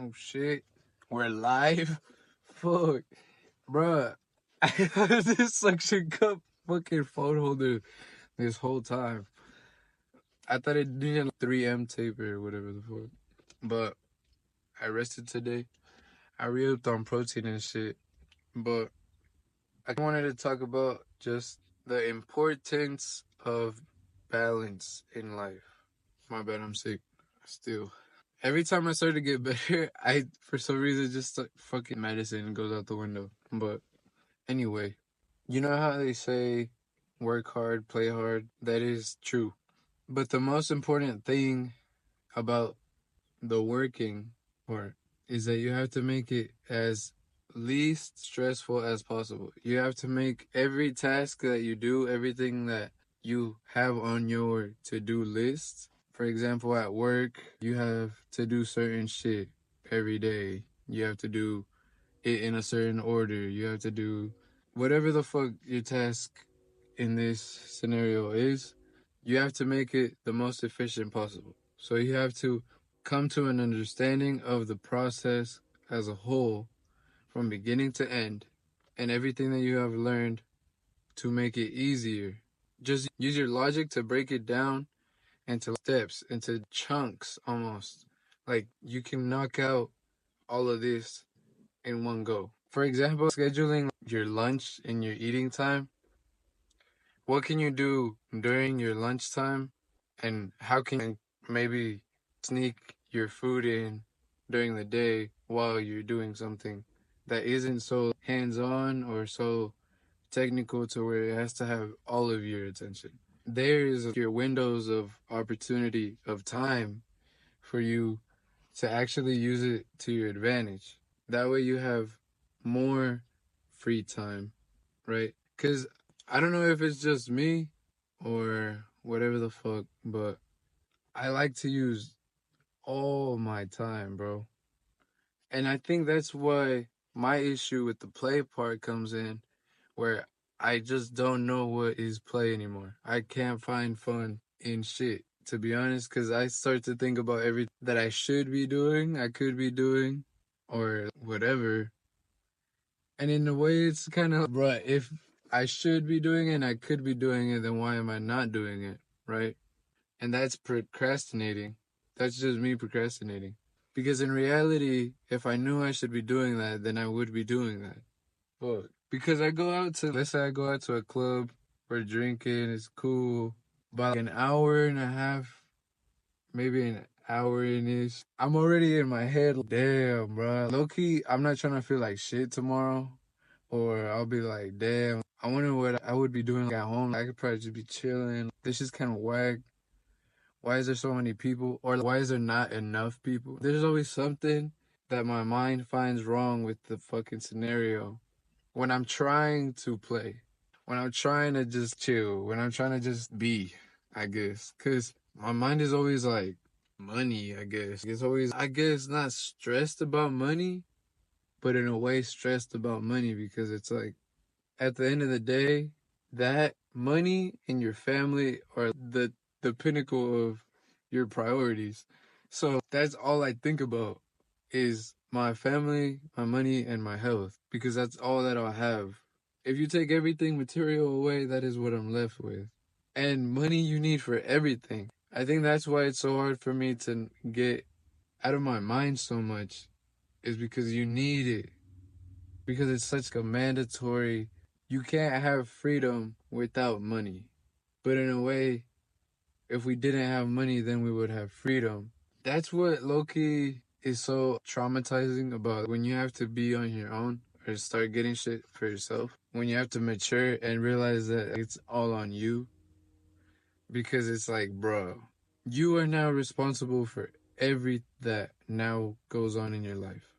Oh shit. We're live? Fuck. Bruh. I have this suction cup fucking phone holder this whole time. I thought it needed 3M tape or whatever the fuck. But I rested today. I re-upped on protein and shit. But I wanted to talk about just the importance of balance in life. My bad, I'm sick. Still. Every time I start to get better, I, for some reason, just fucking medicine goes out the window. But anyway, you know how they say work hard, play hard? That is true. But the most important thing about the working part is that you have to make it as least stressful as possible. You have to make every task that you do, everything that you have on your to-do list. For example, at work, you have to do certain shit every day. You have to do it in a certain order. You have to do whatever the fuck your task in this scenario is. You have to make it the most efficient possible. So you have to come to an understanding of the process as a whole from beginning to end and everything that you have learned to make it easier. Just use your logic to break it down into steps, into chunks almost. Like you can knock out all of this in one go. For example, scheduling your lunch and your eating time. What can you do during your lunchtime? And how can you maybe sneak your food in during the day while you're doing something that isn't so hands-on or so technical to where it has to have all of your attention? There's your windows of opportunity of time for you to actually use it to your advantage. That way you have more free time, right? Because I don't know if it's just me or whatever the fuck, but I like to use all my time, bro. And I think that's why my issue with the play part comes in, where I just don't know what is play anymore. I can't find fun in shit, to be honest, because I start to think about everything that I should be doing, I could be doing, or whatever. And in a way, it's kind of, bruh, if I should be doing it and I could be doing it, then why am I not doing it, right? And that's procrastinating. That's just me procrastinating. Because in reality, if I knew I should be doing that, then I would be doing that. Fuck. Because I go out to, let's say I go out to a club, we're drinking, it's cool. By like an hour and a half, maybe an hour in ish, I'm already in my head, damn, bro. Low key, I'm not trying to feel like shit tomorrow. Or I'll be like, damn, I wonder what I would be doing at home. I could probably just be chilling. This is kind of whack. Why is there so many people? Or why is there not enough people? There's always something that my mind finds wrong with the fucking scenario when I'm trying to play, when I'm trying to just chill, when I'm trying to just be, I guess. Because my mind is always like, money, I guess. It's always, I guess, not stressed about money, but in a way stressed about money because it's like, at the end of the day, that money and your family are the pinnacle of your priorities. So that's all I think about is my family, my money, and my health because that's all that I'll have. If you take everything material away, that is what I'm left with. And money you need for everything. I think that's why it's so hard for me to get out of my mind so much is because you need it. Because it's such a mandatory. You can't have freedom without money. But in a way, if we didn't have money, then we would have freedom. That's what low-key is so traumatizing about when you have to be on your own or start getting shit for yourself. When you have to mature and realize that it's all on you. Because it's like, bro, you are now responsible for every that now goes on in your life.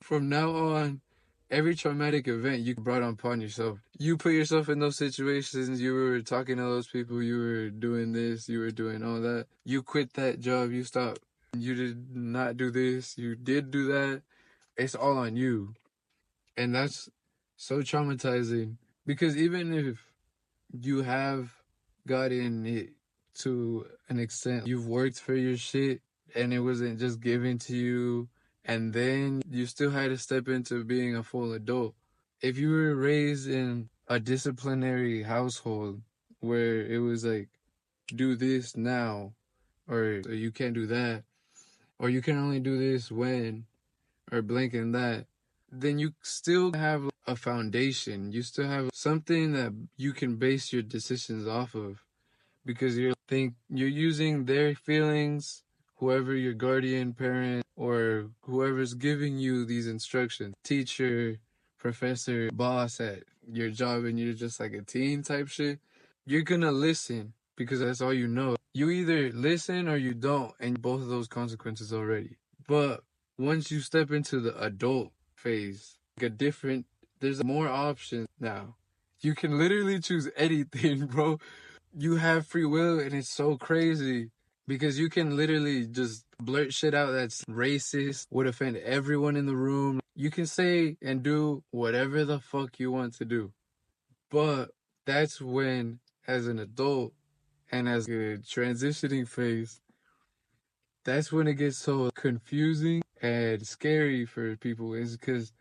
From now on, every traumatic event you brought upon yourself. You put yourself in those situations, you were talking to those people, you were doing this, you were doing all that. You quit that job, you stopped. You did not do this, you did do that. It's all on you. And that's so traumatizing because even if you have gotten it to an extent, you've worked for your shit and it wasn't just given to you and then you still had to step into being a full adult. If you were raised in a disciplinary household where it was like, do this now, or you can't do that, or you can only do this when, or blank and that, then you still have a foundation. You still have something that you can base your decisions off of, because you're using their feelings, whoever your guardian parent or whoever's giving you these instructions, teacher, professor, boss at your job, and you're just like a teen type shit. You're gonna listen because that's all you know. You either listen or you don't, and both of those consequences already. But once you step into the adult phase, there's more options now. You can literally choose anything, bro. You have free will, and it's so crazy because you can literally just blurt shit out that's racist, would offend everyone in the room. You can say and do whatever the fuck you want to do. But that's when, as an adult and as a transitioning phase, that's when it gets so confusing and scary for people, is because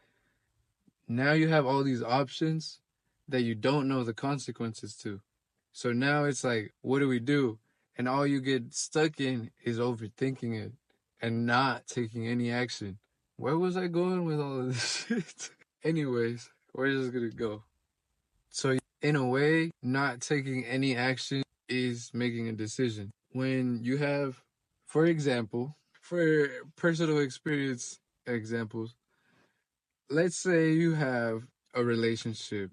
now you have all these options that you don't know the consequences to. So now it's like, what do we do? And all you get stuck in is overthinking it and not taking any action. Where was I going with all of this shit? Anyways, we're just gonna go. So, in a way, not taking any action is making a decision. When you have, for example, for personal experience examples, let's say you have a relationship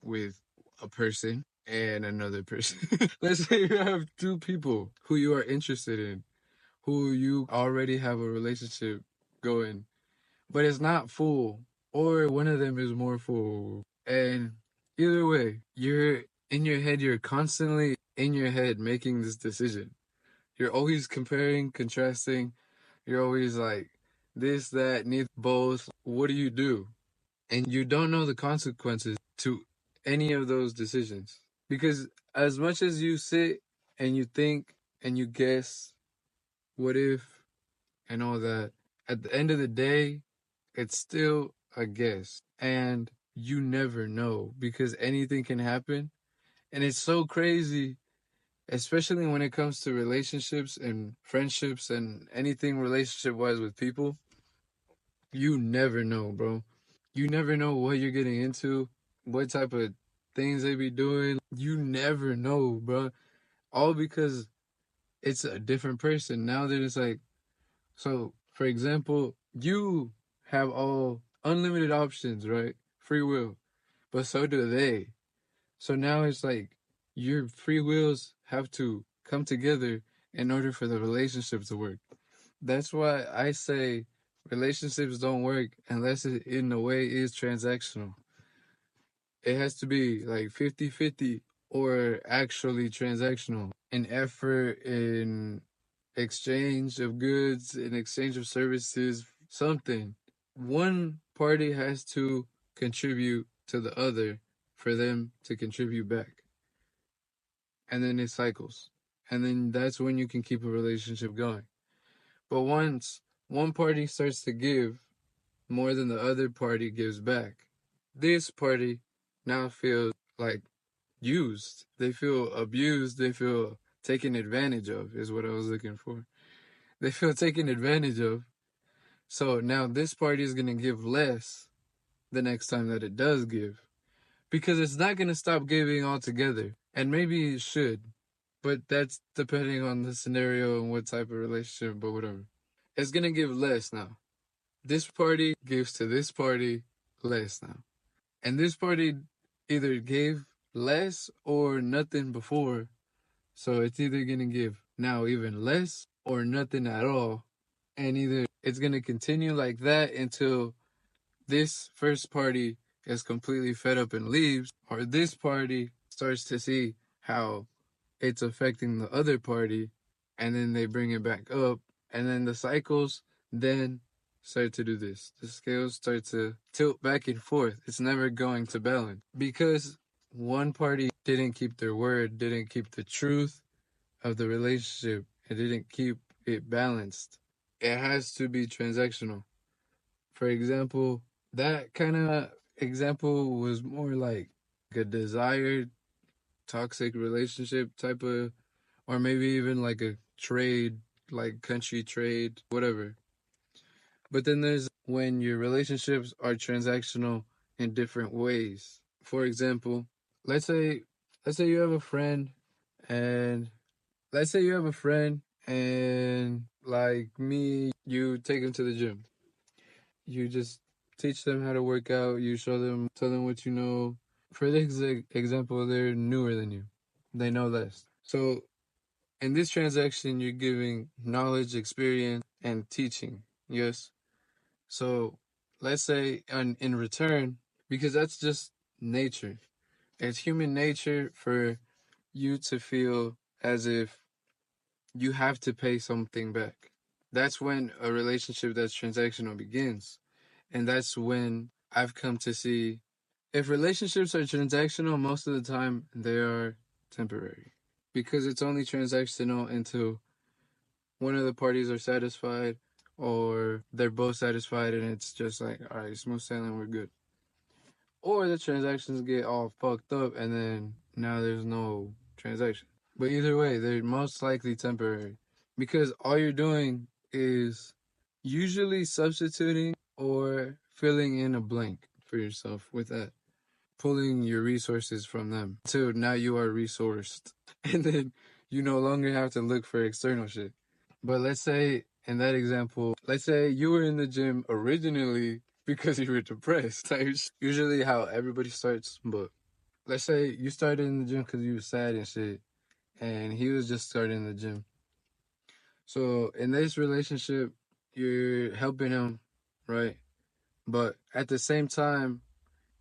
with a person and another person. Let's say you have two people who you are interested in, who you already have a relationship going, but it's not full, or one of them is more full. And either way, you're constantly in your head making this decision. You're always comparing, contrasting. You're always like, this, that, neither, both. What do you do? And you don't know the consequences to any of those decisions. Because as much as you sit and you think and you guess, what if, and all that, at the end of the day, it's still a guess. And you never know because anything can happen. And it's so crazy, especially when it comes to relationships and friendships and anything relationship wise with people. You never know, bro. You never know what you're getting into, what type of things they be doing. You never know, bro. All because it's a different person. Now that it's like, so for example, you have all unlimited options, right? Free will. But so do they. So now it's like your free wills have to come together in order for the relationship to work. That's why I say relationships don't work unless it in a way is transactional. It has to be like 50-50 or actually transactional. In effort, in exchange of goods, in exchange of services, something. One party has to contribute to the other for them to contribute back. And then it cycles. And then that's when you can keep a relationship going. But once one party starts to give more than the other party gives back, this party now feels like used. They feel abused. They feel taken advantage of, is what I was looking for. They feel taken advantage of. So now this party is going to give less the next time that it does give. Because it's not going to stop giving altogether. And maybe it should. But that's depending on the scenario and what type of relationship, but whatever. It's going to give less now. This party gives to this party less now. And this party either gave less or nothing before. So it's either going to give now even less or nothing at all. And either it's going to continue like that until this first party is completely fed up and leaves, or this party starts to see how it's affecting the other party, and then they bring it back up, and then the cycles then start to do this. The scales start to tilt back and forth. It's never going to balance because one party didn't keep their word, didn't keep the truth of the relationship, and didn't keep it balanced. It has to be transactional. For example, that kind of example was more like a desired toxic relationship type of, or maybe even like a trade, like country trade, whatever. But then there's when your relationships are transactional in different ways. For example, let's say let's say you have a friend and let's say you have a friend and like me, you take them to the gym. You just teach them how to work out, you show them, tell them what you know. For this example, they're newer than you. They know less. So in this transaction, you're giving knowledge, experience, and teaching. Yes. So let's say in return, because that's just nature. It's human nature for you to feel as if you have to pay something back. That's when a relationship that's transactional begins. And that's when I've come to see if relationships are transactional, most of the time they are temporary. Because it's only transactional until one of the parties are satisfied or they're both satisfied and it's just like, all right, smooth sailing, we're good. Or the transactions get all fucked up and then now there's no transaction. But either way, they're most likely temporary because all you're doing is usually substituting or filling in a blank for yourself with that, pulling your resources from them. So now you are resourced. And then you no longer have to look for external shit. But let's say in that example, let's say you were in the gym originally because you were depressed. That's usually how everybody starts. But let's say you started in the gym because you were sad and shit, and he was just starting the gym. So in this relationship, you're helping him, right? But at the same time,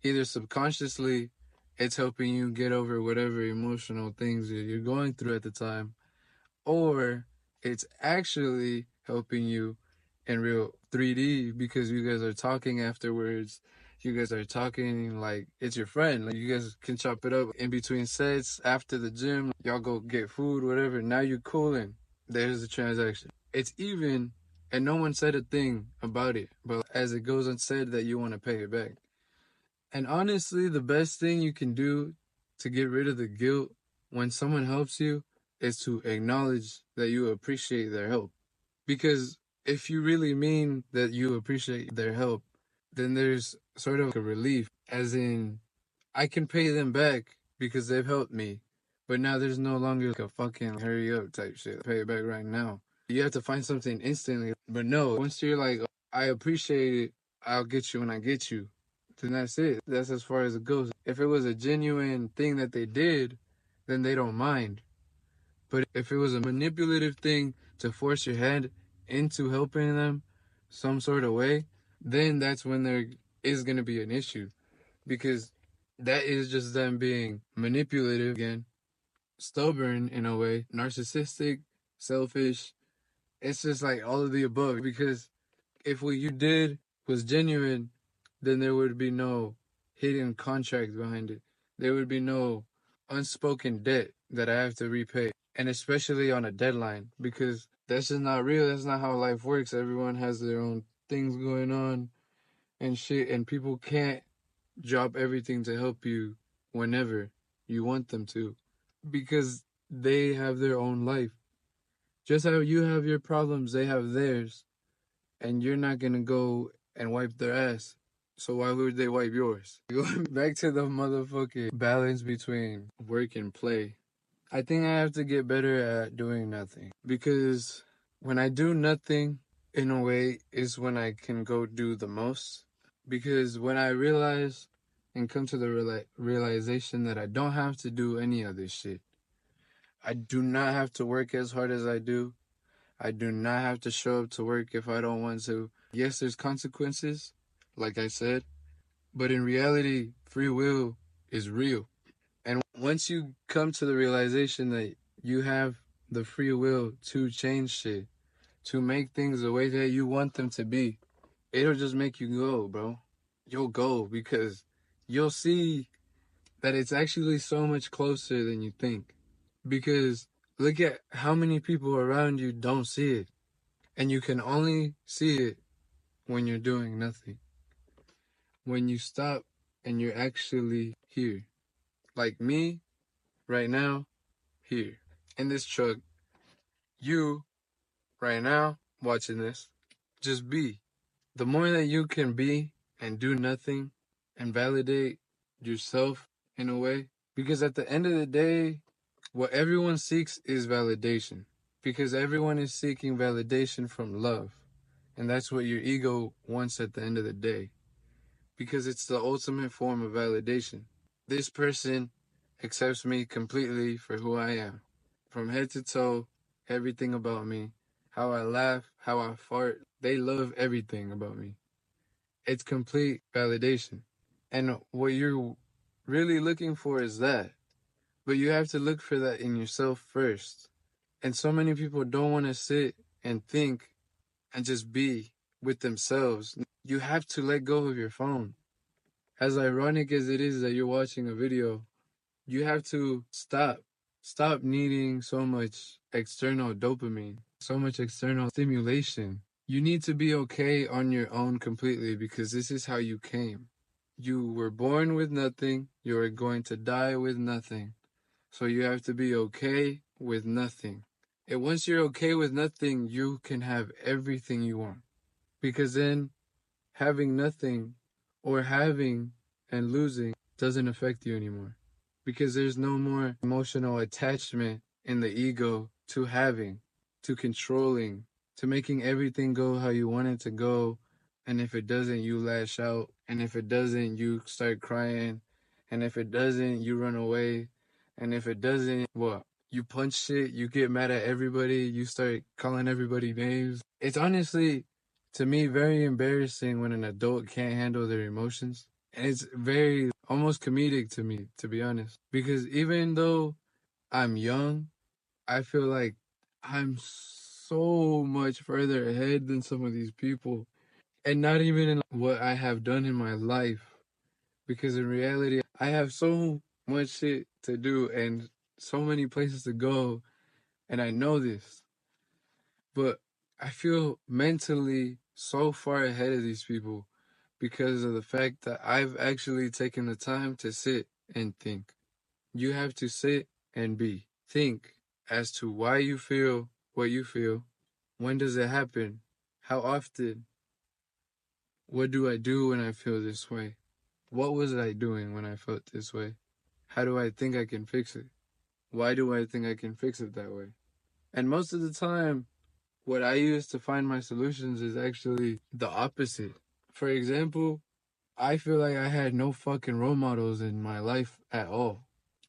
either subconsciously, it's helping you get over whatever emotional things you're going through at the time, or it's actually helping you in real 3D because you guys are talking afterwards. You guys are talking like it's your friend. Like you guys can chop it up in between sets after the gym. Y'all go get food, whatever. Now you're cooling. There's the transaction. It's even, and no one said a thing about it. But as it goes unsaid that you want to pay it back. And honestly, the best thing you can do to get rid of the guilt when someone helps you is to acknowledge that you appreciate their help. Because if you really mean that you appreciate their help, then there's sort of a relief, as in, I can pay them back because they've helped me. But now there's no longer like a fucking hurry up type shit. Pay it back right now. You have to find something instantly. But no, once you're like, I appreciate it, I'll get you when I get you, then that's it. That's as far as it goes. If it was a genuine thing that they did, then they don't mind. But if it was a manipulative thing to force your hand into helping them some sort of way, then that's when there is going to be an issue. Because that is just them being manipulative again, stubborn in a way, narcissistic, selfish. It's just like all of the above. Because if what you did was genuine, then there would be no hidden contract behind it. There would be no unspoken debt that I have to repay. And especially on a deadline, because that's just not real. That's not how life works. Everyone has their own things going on and shit, and people can't drop everything to help you whenever you want them to because they have their own life. Just how you have your problems, they have theirs, and you're not gonna go and wipe their ass. So why would they wipe yours? Going back to the motherfucking balance between work and play. I think I have to get better at doing nothing because when I do nothing, in a way, is when I can go do the most. Because when I realize and come to the realization that I don't have to do any of this shit, I do not have to work as hard as I do. I do not have to show up to work if I don't want to. Yes, there's consequences, like I said, but in reality, free will is real. And once you come to the realization that you have the free will to change shit, to make things the way that you want them to be, it'll just make you go, bro. You'll go because you'll see that it's actually so much closer than you think. Because look at how many people around you don't see it. And you can only see it when you're doing nothing. When you stop and you're actually here. Like me, right now, here. In this truck. You, right now, watching this. Just be. The more that you can be and do nothing and validate yourself in a way. Because at the end of the day, what everyone seeks is validation. Because everyone is seeking validation from love. And that's what your ego wants at the end of the day. Because it's the ultimate form of validation. This person accepts me completely for who I am. From head to toe, everything about me. How I laugh, how I fart. They love everything about me. It's complete validation. And what you're really looking for is that. But you have to look for that in yourself first. And so many people don't want to sit and think and just be with themselves. You have to let go of your phone. As ironic as it is that you're watching a video, you have to stop. Stop needing so much external dopamine, so much external stimulation. You need to be okay on your own completely because this is how you came. You were born with nothing. You are going to die with nothing. So you have to be okay with nothing. And once you're okay with nothing, you can have everything you want. Because then having nothing or having and losing doesn't affect you anymore. Because there's no more emotional attachment in the ego to having, to controlling, to making everything go how you want it to go. And if it doesn't, you lash out. And if it doesn't, you start crying. And if it doesn't, you run away. And if it doesn't, what? You punch shit, you get mad at everybody, you start calling everybody names. It's honestly, to me, very embarrassing when an adult can't handle their emotions. And it's very almost comedic to me, to be honest. Because even though I'm young, I feel like I'm so much further ahead than some of these people. And not even in what I have done in my life. Because in reality, I have so much shit to do and so many places to go. And I know this. But I feel mentally so far ahead of these people because of the fact that I've actually taken the time to sit and think. You have to sit and be. Think as to why you feel what you feel. When does it happen? How often? What do I do when I feel this way? What was I doing when I felt this way? How do I think I can fix it? Why do I think I can fix it that way? And most of the time, what I use to find my solutions is actually the opposite. For example, I feel like I had no fucking role models in my life at all.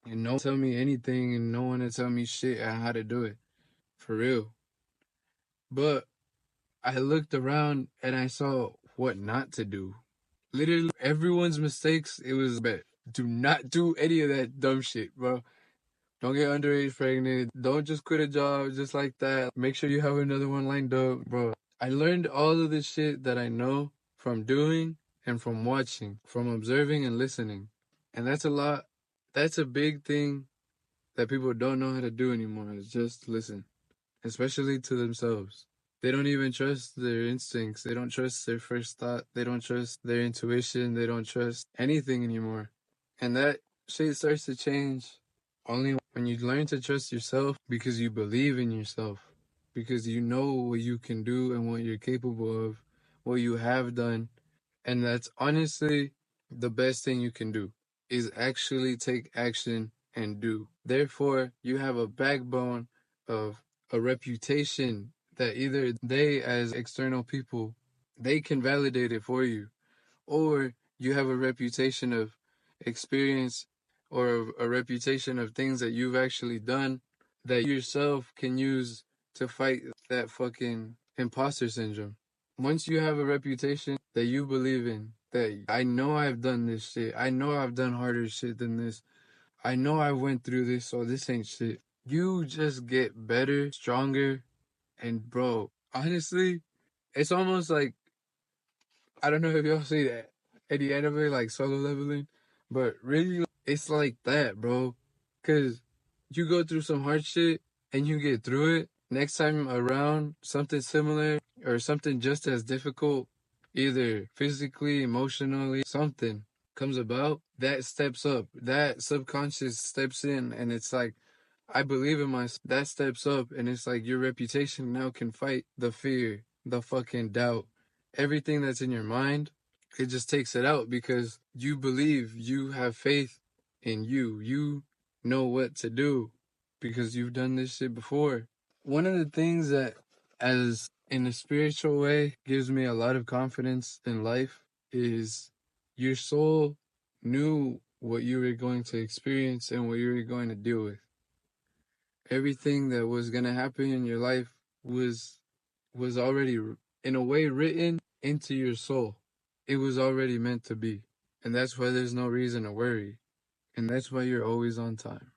And no one to tell me anything and no one to tell me shit on how to do it. For real. But I looked around and I saw what not to do. Literally everyone's mistakes, it was bet. Do not do any of that dumb shit, bro. Don't get underage pregnant. Don't just quit a job just like that. Make sure you have another one lined up, bro. I learned all of this shit that I know from doing and from watching, from observing and listening. And that's a lot. That's a big thing that people don't know how to do anymore. Is just listen, especially to themselves. They don't even trust their instincts. They don't trust their first thought. They don't trust their intuition. They don't trust anything anymore. And that shit starts to change only when you learn to trust yourself because you believe in yourself. Because you know what you can do and what you're capable of, what you have done. And that's honestly the best thing you can do is actually take action and do. Therefore, you have a backbone of a reputation that either they as external people, they can validate it for you, or you have a reputation of experience or a reputation of things that you've actually done that you yourself can use to fight that fucking imposter syndrome. Once you have a reputation that you believe in, that I know I've done this shit, I know I've done harder shit than this, I know I went through this, so this ain't shit. You just get better, stronger, and bro, honestly, it's almost like, I don't know if y'all see that at the end of it, like solo leveling, but really, it's like that, bro. Cause you go through some hard shit and you get through it. Next time around, something similar or something just as difficult either physically, emotionally, something comes about, that steps up. That subconscious steps in, and it's like, I believe in myself. That steps up, and it's like your reputation now can fight the fear, the fucking doubt, everything that's in your mind. It just takes it out because you believe, you have faith in you. You know what to do because you've done this shit before. One of the things that, as in a spiritual way, gives me a lot of confidence in life is your soul knew what you were going to experience and what you were going to deal with. Everything that was going to happen in your life was already in a way written into your soul. It was already meant to be. And that's why there's no reason to worry. And that's why you're always on time.